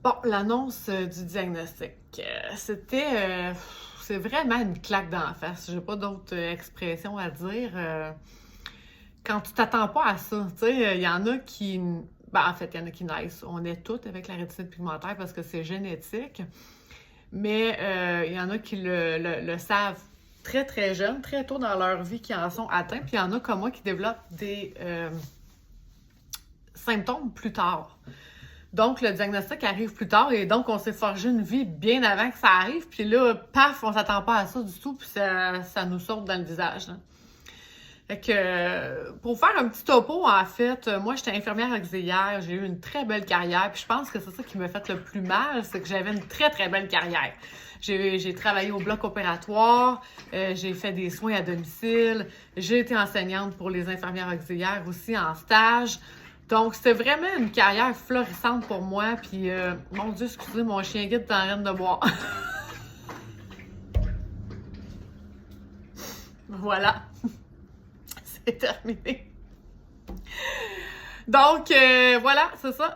Bon, l'annonce du diagnostic, c'est vraiment une claque d'en face. J'ai pas d'autre expression à dire. Quand tu t'attends pas à ça, tu sais, il y en a qui, ben, en fait, il y en a qui naissent. On est toutes avec la rétinite pigmentaire parce que c'est génétique, mais il y en a qui le savent très très jeune, très tôt dans leur vie, qui en sont atteints, puis il y en a comme moi qui développent des symptômes plus tard. Donc, le diagnostic arrive plus tard et donc on s'est forgé une vie bien avant que ça arrive. Puis là, paf, on s'attend pas à ça du tout, puis ça nous saute dans le visage, là. Fait que, pour faire un petit topo, en fait, moi, j'étais infirmière auxiliaire, j'ai eu une très belle carrière, puis je pense que c'est ça qui m'a fait le plus mal, c'est que j'avais une très, très belle carrière. J'ai travaillé au bloc opératoire, j'ai fait des soins à domicile, j'ai été enseignante pour les infirmières auxiliaires aussi en stage. Donc, c'était vraiment une carrière florissante pour moi, puis mon Dieu, excusez, mon chien guide est en train de boire. Voilà, c'est terminé. Donc, voilà, c'est ça.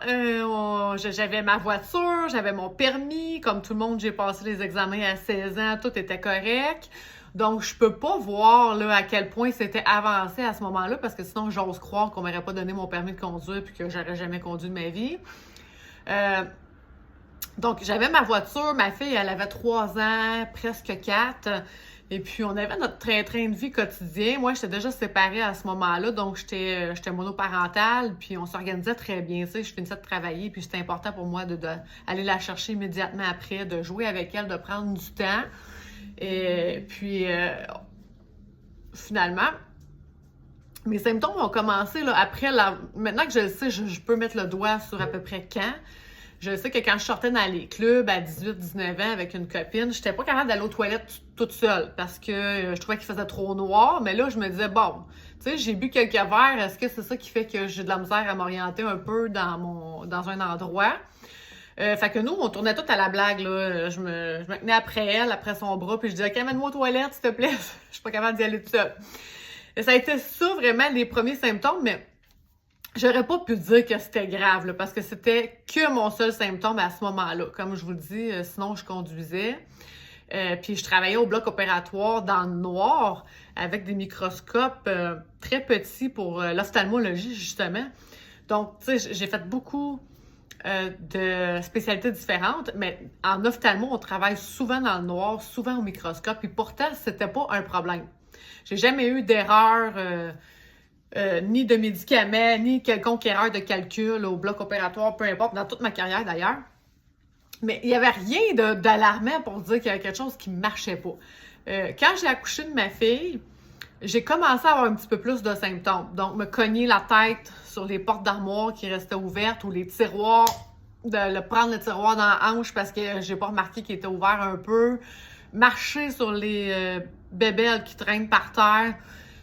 J'avais ma voiture, j'avais mon permis. Comme tout le monde, j'ai passé les examens à 16 ans, tout était correct. Donc, je peux pas voir là, à quel point c'était avancé à ce moment-là, parce que sinon, j'ose croire qu'on m'aurait pas donné mon permis de conduire puis que j'aurais jamais conduit de ma vie. Donc, j'avais ma voiture, ma fille, elle avait 3 ans, presque 4. Et puis, on avait notre train-train de vie quotidien. Moi, j'étais déjà séparée à ce moment-là, donc j'étais monoparentale, puis on s'organisait très bien. Tu sais, je finissais de travailler, puis c'était important pour moi d'aller la chercher immédiatement après, de jouer avec elle, de prendre du temps. Et puis, finalement, mes symptômes ont commencé là, après la... Maintenant que je le sais, je peux mettre le doigt sur à peu près quand. Je sais que quand je sortais dans les clubs à 18-19 ans avec une copine, j'étais pas capable d'aller aux toilettes toute seule parce que je trouvais qu'il faisait trop noir. Mais là, je me disais, bon, tu sais, j'ai bu quelques verres. Est-ce que c'est ça qui fait que j'ai de la misère à m'orienter un peu dans un endroit? Fait que nous, on tournait tout à la blague, là. Je me tenais après elle, après son bras, puis je disais, OK, amène-moi aux toilettes, s'il te plaît. Je suis pas capable d'y aller toute seule. Et ça a été ça, vraiment, les premiers symptômes, mais j'aurais pas pu dire que c'était grave, là, parce que c'était que mon seul symptôme à ce moment-là. Comme je vous le dis, sinon je conduisais. Puis je travaillais au bloc opératoire dans le noir avec des microscopes très petits pour l'ophtalmologie, justement. Donc, tu sais, j'ai fait beaucoup de spécialités différentes, mais en ophtalmo, on travaille souvent dans le noir, souvent au microscope, et pourtant, c'était pas un problème. J'ai jamais eu d'erreur, ni de médicaments, ni quelconque erreur de calcul au bloc opératoire, peu importe, dans toute ma carrière d'ailleurs. Mais il n'y avait rien d'alarmant pour dire qu'il y avait quelque chose qui ne marchait pas. Quand j'ai accouché de ma fille, j'ai commencé à avoir un petit peu plus de symptômes. Donc, me cogner la tête sur les portes d'armoire qui restaient ouvertes ou les tiroirs, prendre le tiroir dans la hanche parce que j'ai pas remarqué qu'il était ouvert un peu, marcher sur les bébelles qui traînent par terre.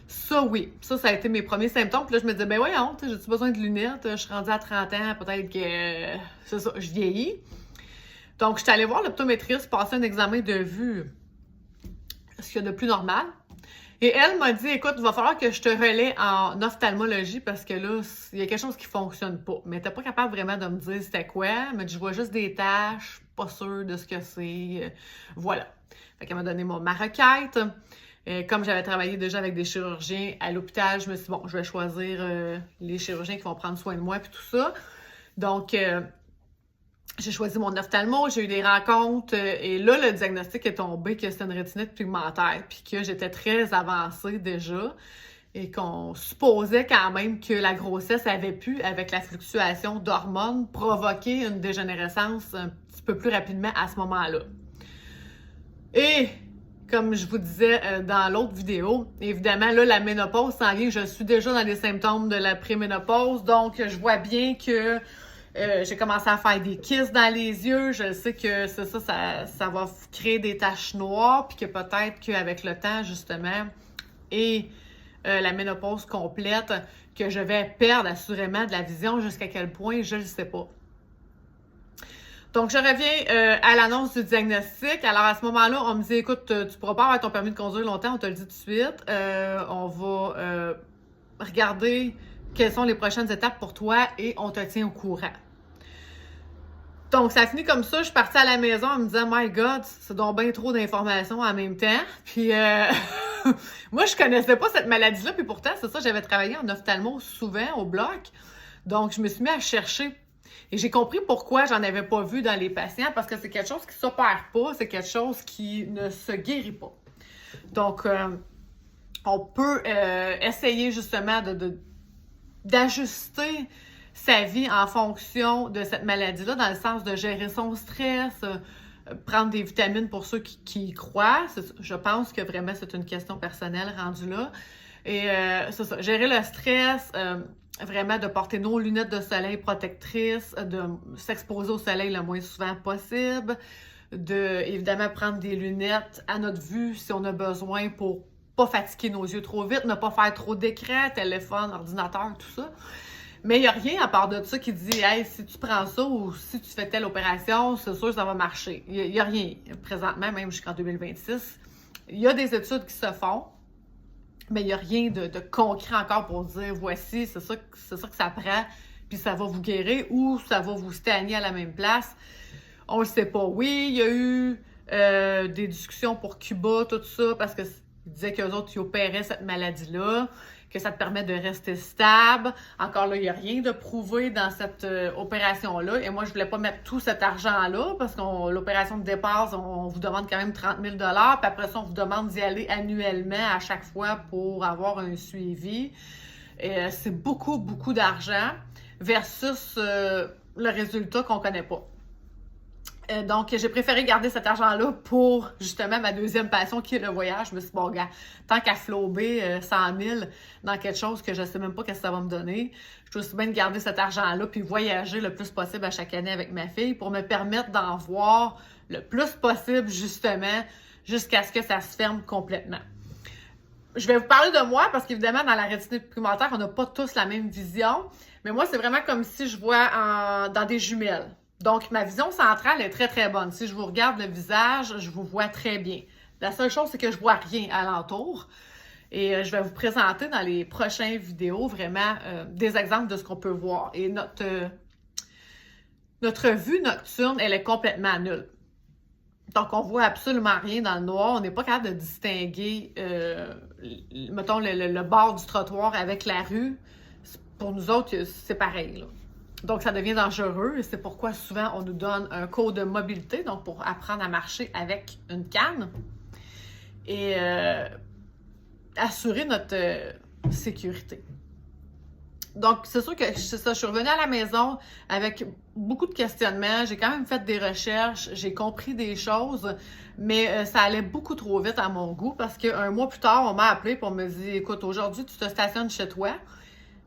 Ça, oui. Ça a été mes premiers symptômes. Puis là, je me disais, ben voyons, j'ai-tu besoin de lunettes? Je suis rendue à 30 ans, peut-être que c'est ça, je vieillis. Donc, je suis allée voir l'optométriste passer un examen de vue, ce qu'il y a de plus normal. Et elle m'a dit, écoute, il va falloir que je te relaie en ophtalmologie parce que là, il y a quelque chose qui fonctionne pas. Mais t'es pas capable vraiment de me dire c'était quoi. Elle m'a dit, je vois juste des taches, pas sûre de ce que c'est. Voilà. Fait qu'elle m'a donné ma requête. Comme j'avais travaillé déjà avec des chirurgiens à l'hôpital, je me suis dit, bon, je vais choisir les chirurgiens qui vont prendre soin de moi puis tout ça. Donc, j'ai choisi mon ophtalmo, j'ai eu des rencontres et là, le diagnostic est tombé que c'était une rétinite pigmentaire puis que j'étais très avancée déjà et qu'on supposait quand même que la grossesse avait pu, avec la fluctuation d'hormones, provoquer une dégénérescence un petit peu plus rapidement à ce moment-là. Et comme je vous disais dans l'autre vidéo, évidemment, là, la ménopause s'en vient. Je suis déjà dans les symptômes de la préménopause, donc je vois bien que j'ai commencé à faire des kisses dans les yeux. Je sais que c'est ça va créer des taches noires, puis que peut-être qu'avec le temps, justement, et la ménopause complète, que je vais perdre assurément de la vision. Jusqu'à quel point, je ne le sais pas. Donc, je reviens à l'annonce du diagnostic. Alors, à ce moment-là, on me dit, écoute, tu pourras pas avoir ton permis de conduire longtemps, on te le dit tout de suite. On va regarder quelles sont les prochaines étapes pour toi et on te tient au courant. Donc, ça a fini comme ça. Je suis partie à la maison en me disant, My God, c'est donc bien trop d'informations en même temps. Puis, moi, je connaissais pas cette maladie-là. Puis pourtant, c'est ça, j'avais travaillé en ophtalmo souvent au bloc. Donc, je me suis mis à chercher. Et j'ai compris pourquoi j'en avais pas vu dans les patients. Parce que c'est quelque chose qui s'opère pas. C'est quelque chose qui ne se guérit pas. Donc, on peut essayer justement d'ajuster sa vie en fonction de cette maladie-là, dans le sens de gérer son stress, prendre des vitamines pour ceux qui y croient. Je pense que vraiment c'est une question personnelle rendue là. Et c'est ça, gérer le stress, vraiment de porter nos lunettes de soleil protectrices, de s'exposer au soleil le moins souvent possible, de évidemment prendre des lunettes à notre vue si on a besoin pour pas fatiguer nos yeux trop vite, ne pas faire trop d'écran, téléphone, ordinateur, tout ça. Mais il n'y a rien à part de ça qui dit « Hey, si tu prends ça ou si tu fais telle opération, c'est sûr que ça va marcher. » Il n'y a rien. Présentement, même jusqu'en 2026, il y a des études qui se font, mais il n'y a rien de concret encore pour dire « Voici, c'est ça que ça prend, puis ça va vous guérir ou ça va vous stagner à la même place. » On le sait pas. Oui, il y a eu des discussions pour Cuba, tout ça, parce qu'ils disaient qu'eux autres, ils opéraient cette maladie-là, que ça te permet de rester stable. Encore là, il n'y a rien de prouvé dans cette opération-là. Et moi, je voulais pas mettre tout cet argent-là, parce que l'opération de départ, on vous demande quand même 30 000 $, puis après ça, on vous demande d'y aller annuellement à chaque fois pour avoir un suivi. C'est beaucoup, beaucoup d'argent versus le résultat qu'on connaît pas. Donc, j'ai préféré garder cet argent-là pour, justement, ma deuxième passion, qui est le voyage. Je me suis dit, bon, gars, tant qu'à flouber 100 000 dans quelque chose que je ne sais même pas ce que ça va me donner, je dois aussi bien garder cet argent-là puis voyager le plus possible à chaque année avec ma fille pour me permettre d'en voir le plus possible, justement, jusqu'à ce que ça se ferme complètement. Je vais vous parler de moi parce qu'évidemment, dans la rétinite pigmentaire, on n'a pas tous la même vision. Mais moi, c'est vraiment comme si je vois dans des jumelles. Donc, ma vision centrale est très, très bonne. Si je vous regarde le visage, je vous vois très bien. La seule chose, c'est que je vois rien alentour. Et je vais vous présenter dans les prochaines vidéos vraiment des exemples de ce qu'on peut voir. Et notre vue nocturne, elle est complètement nulle. Donc, on voit absolument rien dans le noir. On n'est pas capable de distinguer, mettons, le bord du trottoir avec la rue. Pour nous autres, c'est pareil, là. Donc, ça devient dangereux et c'est pourquoi souvent on nous donne un cours de mobilité, donc pour apprendre à marcher avec une canne et assurer notre sécurité. Donc, c'est sûr que c'est ça, je suis revenue à la maison avec beaucoup de questionnements, j'ai quand même fait des recherches, j'ai compris des choses, mais ça allait beaucoup trop vite à mon goût parce qu'un mois plus tard, on m'a appelé et on me dit « Écoute, aujourd'hui, tu te stationnes chez toi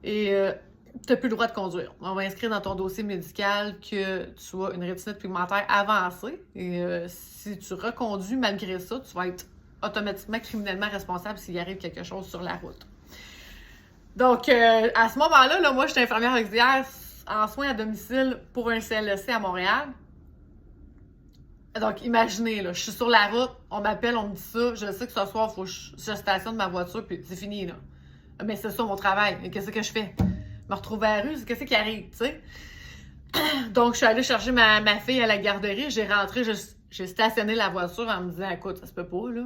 et tu n'as plus le droit de conduire. On va inscrire dans ton dossier médical que tu as une rétinite pigmentaire avancée. Et si tu reconduis malgré ça, tu vas être automatiquement criminellement responsable s'il arrive quelque chose sur la route. » Donc, à ce moment-là, moi, j'étais infirmière auxiliaire en soins à domicile pour un CLSC à Montréal. Donc, imaginez, là, je suis sur la route, on m'appelle, on me dit ça, je sais que ce soir, il faut que je stationne ma voiture, puis c'est fini, là. Mais c'est ça mon travail. Mais qu'est-ce que je fais? Me retrouver à la rue, qu'est-ce qui arrive, tu sais? Donc, je suis allée chercher ma fille à la garderie, j'ai rentré, j'ai stationné la voiture en me disant, écoute, ça se peut pas, là.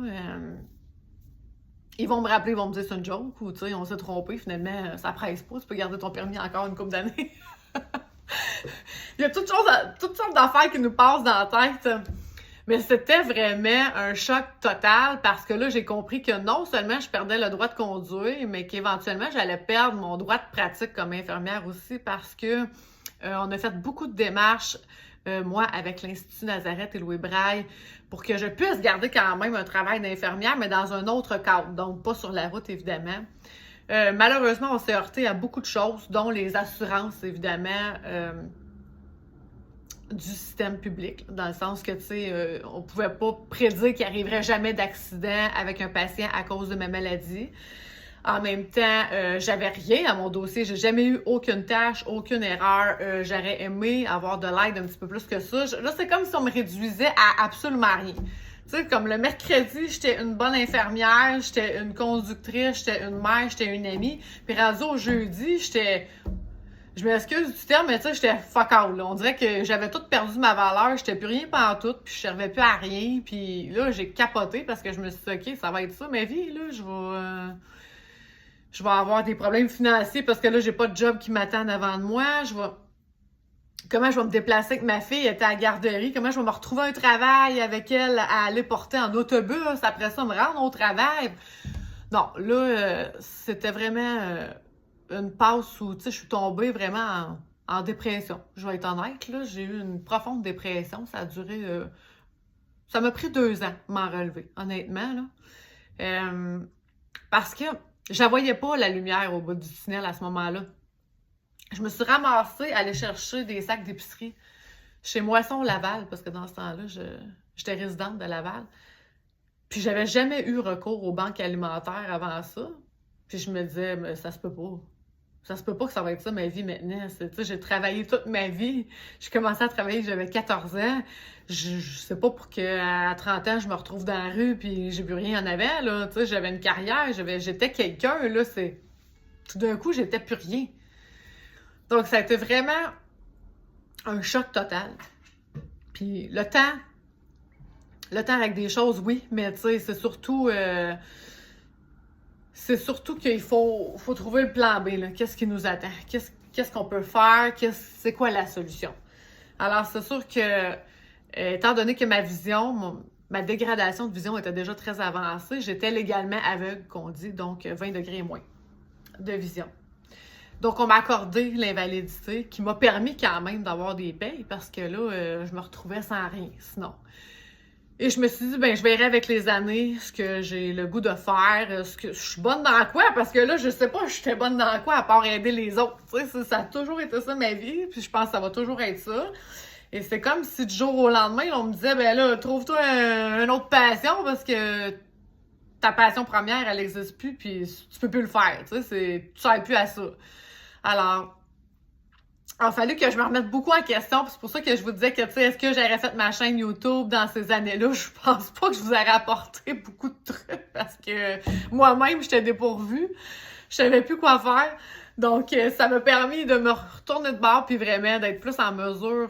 Ils vont me rappeler, ils vont me dire c'est une joke, ou tu sais, on s'est trompé, finalement, ça presse pas, tu peux garder ton permis encore une couple d'années. Il y a toutes sortes d'affaires qui nous passent dans la tête. Mais c'était vraiment un choc total parce que là, j'ai compris que non seulement je perdais le droit de conduire, mais qu'éventuellement, j'allais perdre mon droit de pratique comme infirmière aussi parce que on a fait beaucoup de démarches, moi, avec l'Institut Nazareth et Louis Braille, pour que je puisse garder quand même un travail d'infirmière, mais dans un autre cadre, donc pas sur la route, évidemment. Malheureusement, on s'est heurté à beaucoup de choses, dont les assurances, évidemment, du système public, dans le sens que, tu sais, on pouvait pas prédire qu'il arriverait jamais d'accident avec un patient à cause de ma maladie. En même temps, j'avais rien à mon dossier, j'ai jamais eu aucune tâche, aucune erreur. J'aurais aimé avoir de l'aide un petit peu plus que ça. Là, c'est comme si on me réduisait à absolument rien. Tu sais, comme le mercredi, j'étais une bonne infirmière, j'étais une conductrice, j'étais une mère, j'étais une amie. Puis rendu au jeudi, j'étais Je m'excuse du terme, mais tu sais, j'étais fuck all, là. On dirait que j'avais tout perdu ma valeur, j'étais plus rien pantoute, puis je servais plus à rien, puis là, j'ai capoté parce que je me suis dit, OK, ça va être ça, ma vie, là, je vais avoir des problèmes financiers parce que là, j'ai pas de job qui m'attend devant de moi, comment je vais me déplacer avec ma fille, elle était à la garderie, comment je vais me retrouver un travail avec elle, à aller porter en autobus, après ça, me rendre au travail. Non, là, c'était vraiment une passe où, tu sais, je suis tombée vraiment en dépression. Je vais être honnête, là, j'ai eu une profonde dépression. Ça a duré... ça m'a pris 2 ans m'en relever, honnêtement, là. Parce que je ne voyais pas la lumière au bout du tunnel à ce moment-là. Je me suis ramassée à aller chercher des sacs d'épicerie chez Moisson Laval, parce que dans ce temps-là, j'étais résidente de Laval. Puis j'avais jamais eu recours aux banques alimentaires avant ça. Puis je me disais, mais ça se peut pas. Ça se peut pas que ça va être ça ma vie maintenant. Tu sais, j'ai travaillé toute ma vie. J'ai commencé à travailler, j'avais 14 ans. Je sais pas pour qu'à 30 ans, je me retrouve dans la rue puis j'ai plus rien en avant, là. Tu sais, j'avais une carrière, j'étais quelqu'un, là. Tout d'un coup, j'étais plus rien. Donc, ça a été vraiment un choc total. Puis le temps avec des choses, oui, mais tu sais, c'est surtout qu'il faut trouver le plan B, là. Qu'est-ce qui nous attend? Qu'est-ce qu'on peut faire? C'est quoi la solution? Alors, c'est sûr que, étant donné que ma dégradation de vision était déjà très avancée, j'étais légalement aveugle, qu'on dit, donc 20 degrés et moins de vision. Donc, on m'a accordé l'invalidité qui m'a permis quand même d'avoir des payes parce que là, je me retrouvais sans rien, sinon. Et je me suis dit, ben, je verrai avec les années ce que j'ai le goût de faire, ce que je suis bonne dans quoi, parce que là, je sais pas, j'étais bonne dans quoi à part aider les autres. Tu sais, ça a toujours été ça ma vie, puis je pense que ça va toujours être ça. Et c'est comme si du jour au lendemain, on me disait, ben là, trouve-toi une autre passion parce que ta passion première, elle n'existe plus, puis tu peux plus le faire. Tu sais, tu sers plus à ça. Alors, il a fallu que je me remette beaucoup en question, puis c'est pour ça que je vous disais que, tu sais, est-ce que j'aurais fait ma chaîne YouTube dans ces années-là? Je pense pas que je vous aurais apporté beaucoup de trucs, parce que moi-même, j'étais dépourvue. Je savais plus quoi faire. Donc, ça m'a permis de me retourner de bord, puis vraiment d'être plus en mesure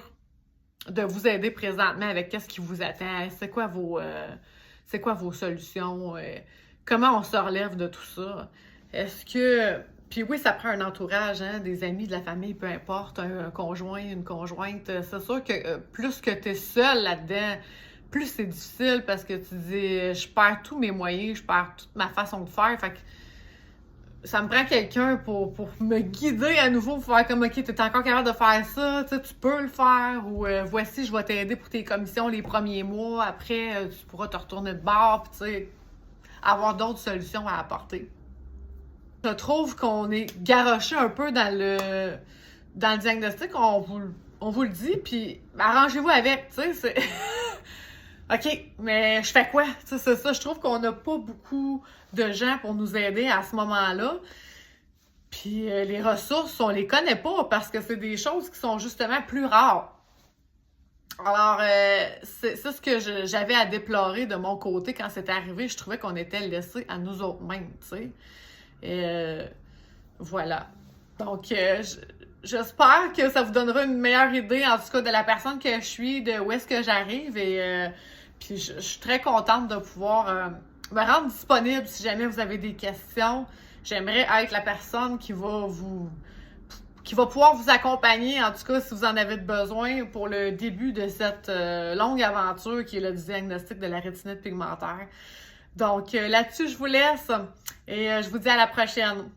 de vous aider présentement avec qu'est-ce qui vous attend, c'est quoi vos solutions, comment on se relève de tout ça. Est-ce que... Puis oui, ça prend un entourage, hein, des amis, de la famille, peu importe, un conjoint, une conjointe. C'est sûr que plus que tu es seule là-dedans, plus c'est difficile parce que tu dis, je perds tous mes moyens, je perds toute ma façon de faire. Fait que ça me prend quelqu'un pour me guider à nouveau, pour faire comme, OK, tu es encore capable de faire ça, tu peux le faire, ou voici, je vais t'aider pour tes commissions les premiers mois, après, tu pourras te retourner de bord, puis tu sais, avoir d'autres solutions à apporter. Je trouve qu'on est garoché un peu dans le diagnostic, on vous le dit, puis arrangez-vous avec, tu sais, c'est... OK, mais je fais quoi? Tu sais, c'est ça, je trouve qu'on n'a pas beaucoup de gens pour nous aider à ce moment-là. Puis les ressources, on les connaît pas parce que c'est des choses qui sont justement plus rares. Alors, c'est ce que j'avais à déplorer de mon côté quand c'est arrivé. Je trouvais qu'on était laissés à nous autres mêmes, tu sais. Et voilà. Donc, j'espère que ça vous donnera une meilleure idée, en tout cas, de la personne que je suis, de où est-ce que j'arrive. Et puis, je suis très contente de pouvoir me rendre disponible si jamais vous avez des questions. J'aimerais être la personne qui va pouvoir vous accompagner, en tout cas, si vous en avez besoin, pour le début de cette longue aventure qui est le diagnostic de la rétinite pigmentaire. Donc, là-dessus, je vous laisse et je vous dis à la prochaine.